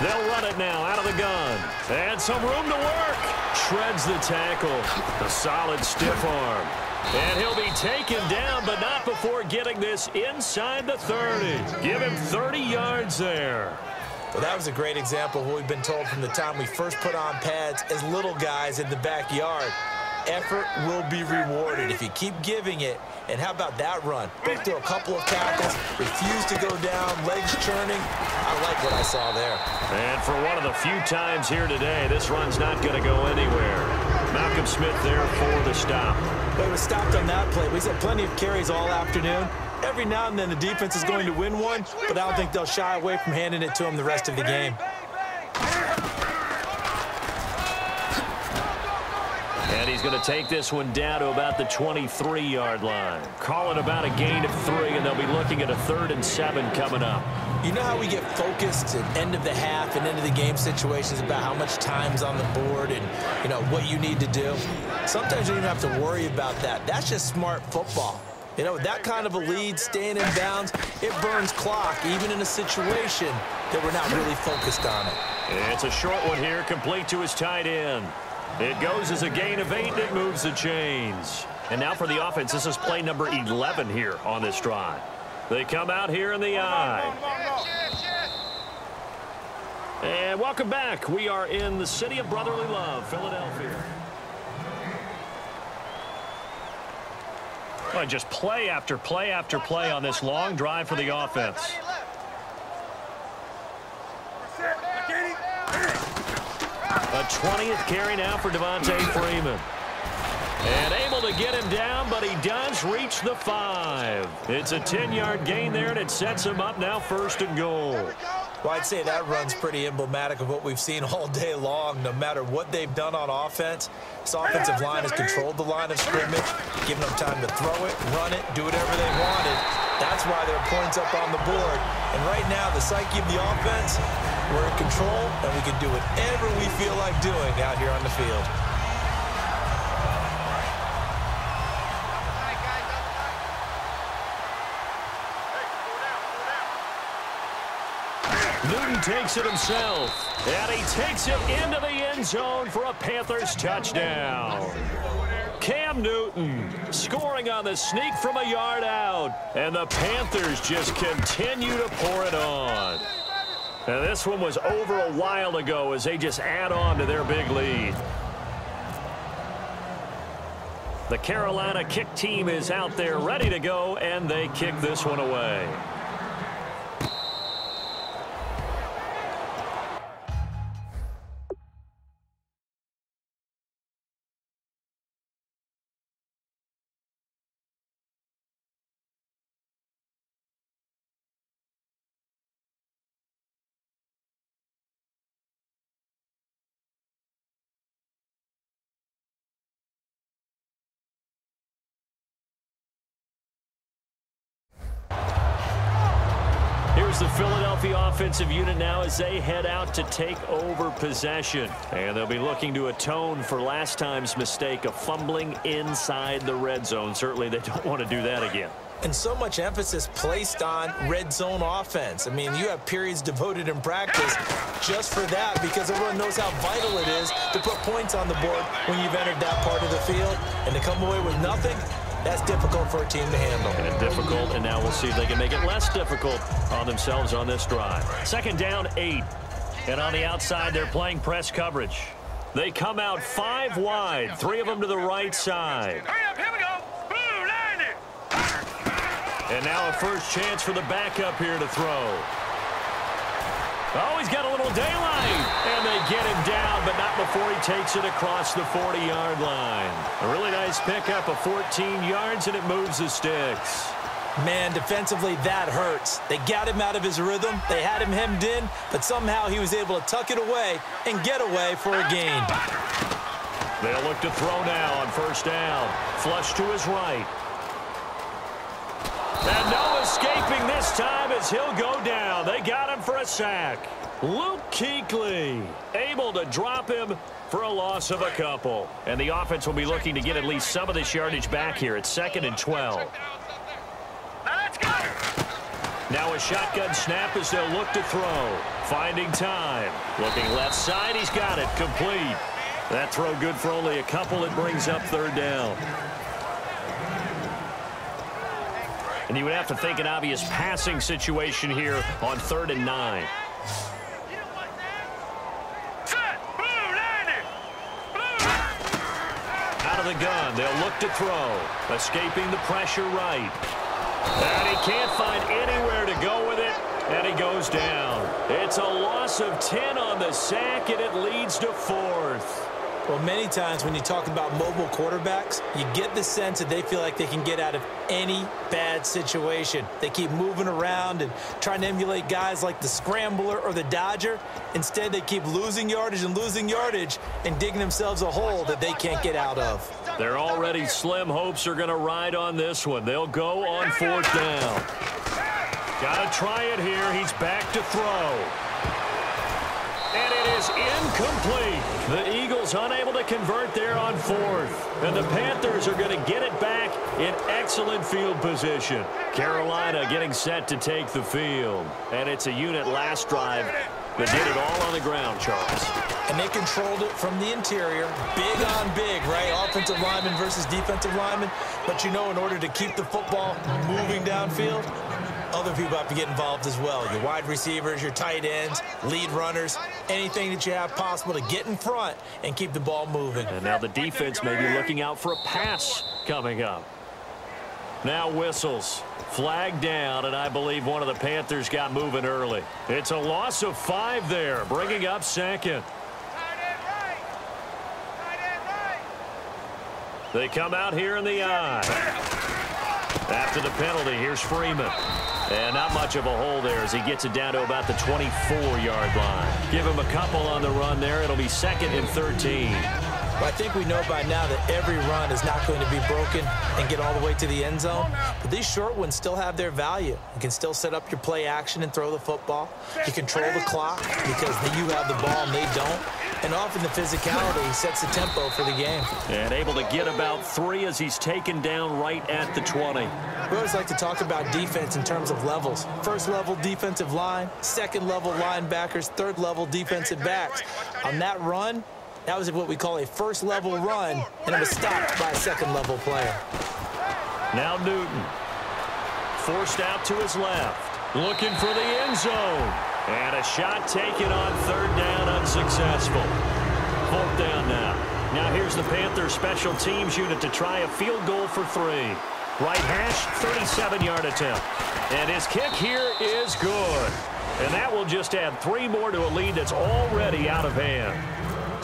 They'll run it now out of the gun. And some room to work. Shreds the tackle. A solid stiff arm. And he'll be taken down, but not before getting this inside the 30. Give him 30 yards there. Well, that was a great example of what we've been told from the time we first put on pads as little guys in the backyard. Effort will be rewarded if you keep giving it. And how about that run? Broke through a couple of tackles, refused to go down, legs churning. I like what I saw there. And for one of the few times here today, this run's not going to go anywhere. Malcolm Smith there for the stop. But it was stopped on that play. We've had plenty of carries all afternoon. Every now and then the defense is going to win one, but I don't think they'll shy away from handing it to them the rest of the game. And he's going to take this one down to about the 23-yard line. Call it about a gain of 3, and they'll be looking at a 3rd and 7 coming up. You know how we get focused at end of the half and end of the game situations about how much time's on the board and, you know, what you need to do? Sometimes you don't even have to worry about that. That's just smart football. You know, with that kind of a lead, staying in bounds, it burns clock, even in a situation that we're not really focused on it. It's a short one here, complete to his tight end. It goes as a gain of 8, and it moves the chains. And now for the offense, this is play number 11 here on this drive. They come out here in the eye. And welcome back. We are in the city of brotherly love, Philadelphia. Well, just play after play after play on this long drive for the offense. A 20th carry now for Devontae Freeman. And able to get him down, but he does reach the 5. It's a 10-yard gain there, and it sets him up now 1st and goal. Well, I'd say that run's pretty emblematic of what we've seen all day long. No matter what they've done on offense, this offensive line has controlled the line of scrimmage, given them time to throw it, run it, do whatever they wanted. That's why there are points up on the board. And right now, the psyche of the offense, we're in control, and we can do whatever we feel like doing out here on the field. Newton takes it himself, and he takes it into the end zone for a Panthers touchdown. Cam Newton scoring on the sneak from a yard out, and the Panthers just continue to pour it on. And this one was over a while ago as they just add on to their big lead. The Carolina kick team is out there ready to go, and they kick this one away. Here's the Philadelphia offensive unit now as they head out to take over possession. And they'll be looking to atone for last time's mistake of fumbling inside the red zone. Certainly they don't want to do that again. And so much emphasis placed on red zone offense. I mean, you have periods devoted in practice just for that because everyone knows how vital it is to put points on the board when you've entered that part of the field. And to come away with nothing, that's difficult for a team to handle. And difficult, and now we'll see if they can make it less difficult on themselves on this drive. 2nd down, 8. And on the outside, they're playing press coverage. They come out 5 wide, 3 of them to the right side. Hurry up, here we go. Blue, line it. And now a first chance for the backup here to throw. Oh, he's got a little daylight. And they get him down, but not before he takes it across the 40-yard line. A really nice pickup of 14 yards, and it moves the sticks. Man, defensively, that hurts. They got him out of his rhythm. They had him hemmed in, but somehow he was able to tuck it away and get away for a gain. They'll look to throw now on 1st down. Flush to his right. And no escaping this time as he'll go down. They got him for a sack. Luke Kuechly able to drop him for a loss of a couple. And the offense will be looking to get at least some of this yardage back here. It's 2nd and 12. Now let's go. Now a shotgun snap as they'll look to throw. Finding time. Looking left side. He's got it. Complete. That throw good for only a couple. It brings up third down. And you would have to think an obvious passing situation here on 3rd and 9. Out of the gun. They'll look to throw. Escaping the pressure right. And he can't find anywhere to go with it, and he goes down. It's a loss of 10 on the sack, and it leads to 4th. Well, many times when you talk about mobile quarterbacks, you get the sense that they feel like they can get out of any bad situation. They keep moving around and trying to emulate guys like the Scrambler or the Dodger. Instead, they keep losing yardage and digging themselves a hole that they can't get out of. Their already slim hopes are going to ride on this one. They'll go on 4th down. Got to try it here. He's back to throw. And it is incomplete. The Eagles unable to convert there on 4th. And the Panthers are going to get it back in excellent field position. Carolina getting set to take the field. And it's a unit last drive that did it all on the ground, Charles. And they controlled it from the interior. Big on big, right? Offensive lineman versus defensive lineman. But you know, in order to keep the football moving downfield, other people have to get involved as well. Your wide receivers, your tight ends, lead runners, anything that you have possible to get in front and keep the ball moving. And now the defense may be looking out for a pass coming up. Now whistles. Flag down, and I believe one of the Panthers got moving early. It's a loss of 5 there, bringing up 2nd. They come out here in the eye. After the penalty, here's Freeman. And not much of a hole there as he gets it down to about the 24-yard line. Give him a couple on the run there. It'll be 2nd and 13. Well, I think we know by now that every run is not going to be broken and get all the way to the end zone. But these short ones still have their value. You can still set up your play action and throw the football. You control the clock because you have the ball and they don't. And often the physicality sets the tempo for the game. And able to get about 3 as he's taken down right at the 20. We always like to talk about defense in terms of levels. First level defensive line, second level linebackers, third level defensive backs. On that run, that was what we call a first level run, and it was stopped by a second level player. Now Newton. Forced out to his left. Looking for the end zone. And a shot taken on 3rd down, unsuccessful. 4th down now. Now here's the Panthers special teams unit to try a field goal for 3. Right hash, 37-yard attempt. And his kick here is good. And that will just add 3 more to a lead that's already out of hand.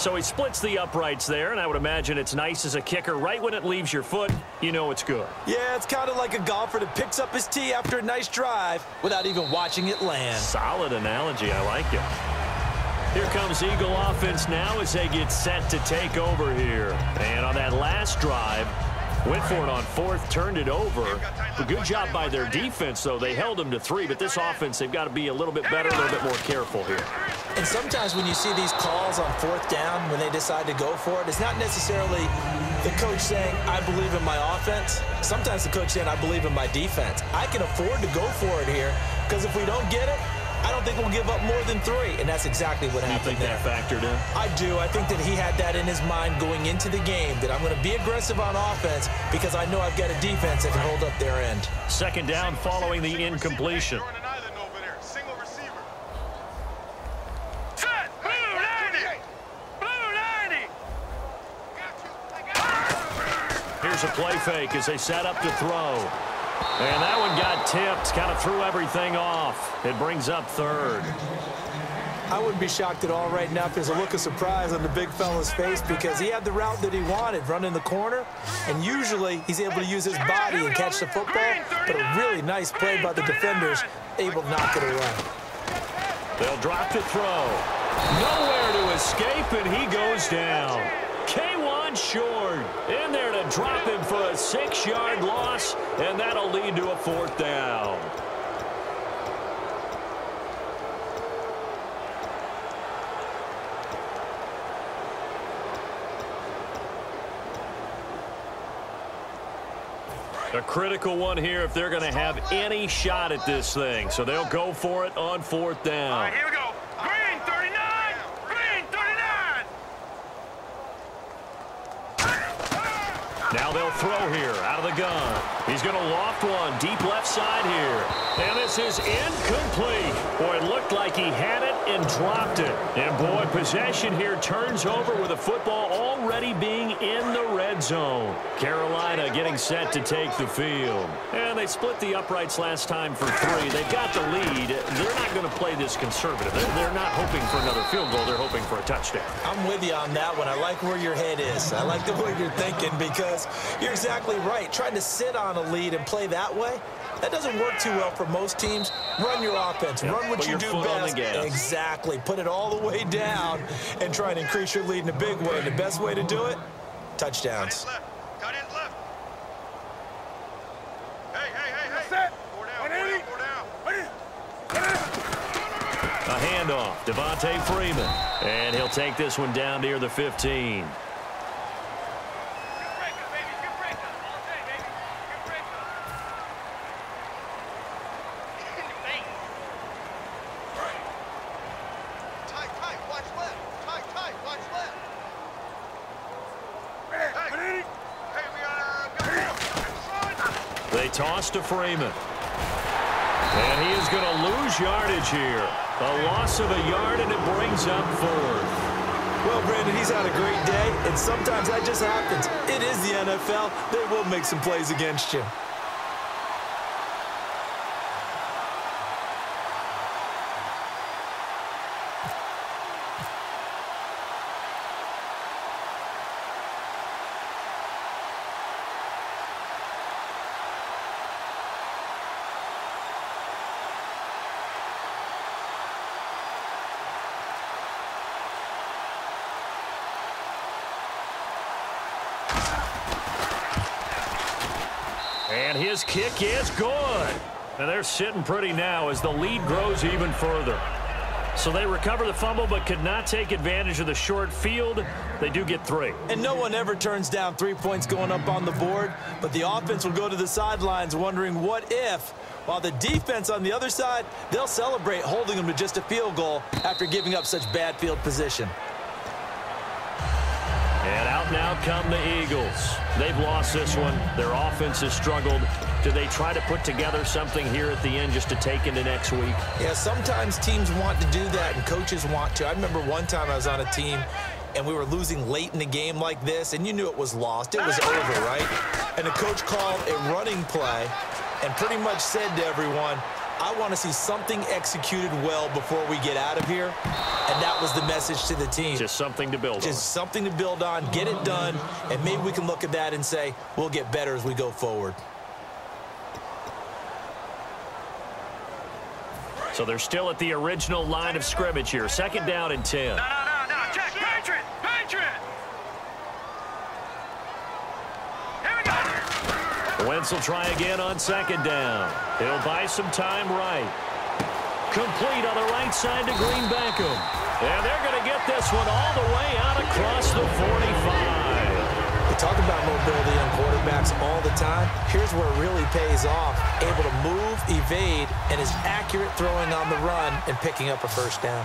So he splits the uprights there, and I would imagine it's nice as a kicker. Right when it leaves your foot, you know it's good. Yeah, it's kind of like a golfer that picks up his tee after a nice drive without even watching it land. Solid analogy. I like it. Here comes Eagle offense now as they get set to take over here. And on that last drive, went for it on 4th, turned it over. A good job by their defense, though. They held them to 3, but this offense, they've got to be a little bit better, a little bit more careful here. And sometimes when you see these calls on 4th down, when they decide to go for it, it's not necessarily the coach saying, I believe in my offense. Sometimes the coach saying, I believe in my defense. I can afford to go for it here because if we don't get it, I don't think we'll give up more than 3, and that's exactly what happened there. You think that factored in? I do. I think that he had that in his mind going into the game, that I'm going to be aggressive on offense because I know I've got a defense that can hold up their end. 2nd down following the incompletion. Here's a play fake as they set up to throw. And that one got tipped, kind of threw everything off. It brings up 3rd. I wouldn't be shocked at all right now if there's a look of surprise on the big fella's face because he had the route that he wanted, running the corner, and usually he's able to use his body and catch the football, but a really nice play by the defenders, able to knock it away. They'll drop to throw. Nowhere to escape, and he goes down. K1 short. In there to drop him for a 6-yard loss, and that'll lead to a 4th down. A critical one here if they're going to have any shot at this thing. So they'll go for it on 4th down. All right, here we go. Green 39. Green 39. Now they'll throw here out of the gun. He's going to loft one deep left side here. And this is incomplete. Boy, it looked like he had it and dropped it. And, boy, possession here turns over with the football already being in the red zone. Carolina getting set to take the field. And they split the uprights last time for 3. They've got the lead. They're not going to play this conservative. They're not hoping for another field goal. They're hoping for a touchdown. I'm with you on that one. I like where your head is. I like the way you're thinking because you're exactly right. Trying to sit on a lead and play that way, that doesn't work too well for most teams. Run your offense. Run what you do best. Exactly. Put it all the way down and try and increase your lead in a big way. And the best way to do it, touchdowns. Cut in left. Hey. Set. 4 down. 4 down. A handoff, Devontae Freeman. And he'll take this one down near the 15. They toss to Freeman. And he is going to lose yardage here. A loss of a yard, and it brings up 4th. Well, Brandon, he's had a great day, and sometimes that just happens. It is the NFL. They will make some plays against you. And his kick is good. And they're sitting pretty now as the lead grows even further. So they recover the fumble but could not take advantage of the short field. They do get 3. And no one ever turns down 3 points going up on the board, but the offense will go to the sidelines wondering what if, while the defense on the other side, they'll celebrate holding them to just a field goal after giving up such bad field position. And out now come the Eagles. They've lost this one. Their offense has struggled. Do they try to put together something here at the end just to take into next week? Yeah, sometimes teams want to do that and coaches want to. I remember one time I was on a team and we were losing late in the game like this, and you knew it was lost. It was over, right? And the coach called a running play and pretty much said to everyone, I want to see something executed well before we get out of here. And that was the message to the team. Just something to build on. Just something to build on, get it done, and maybe we can look at that and say, we'll get better as we go forward. So they're still at the original line of scrimmage here. 2nd down and 10. No. Check. Patriot. Here we go. Wentz will try again on 2nd down. He'll buy some time right. Complete on the right side to Green Beckham. And they're going to get this one all the way out across the 45. We talk about mobility on quarterbacks all the time. Here's where it really pays off. Able to move, evade, and is accurate throwing on the run and picking up a 1st down.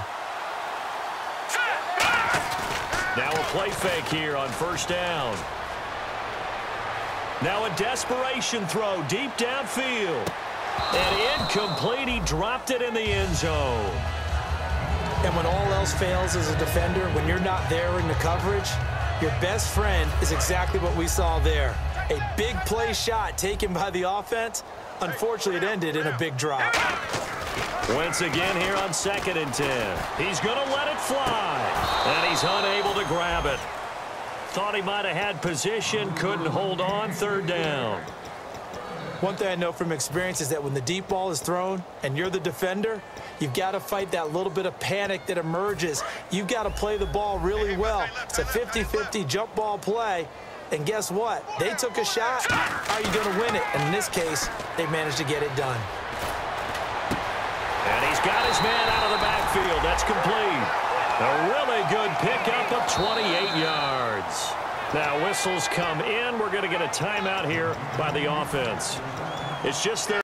Now a play fake here on 1st down. Now a desperation throw deep downfield. And incomplete. He dropped it in the end zone. And when all else fails as a defender, when you're not there in the coverage, your best friend is exactly what we saw there. A big play shot taken by the offense. Unfortunately, it ended in a big drop. Wentz again here on 2nd and 10. He's going to let it fly. And he's unable to grab it. Thought he might have had position, couldn't hold on. 3rd down. One thing I know from experience is that when the deep ball is thrown and you're the defender, you've got to fight that little bit of panic that emerges. You've got to play the ball really well. It's a 50-50 jump ball play. And guess what? They took a shot. Are you going to win it? And in this case, they managed to get it done. And he's got his man out of the backfield. That's complete. A really good pickup of 28 yards. Now whistles come in. We're going to get a timeout here by the offense. It's just their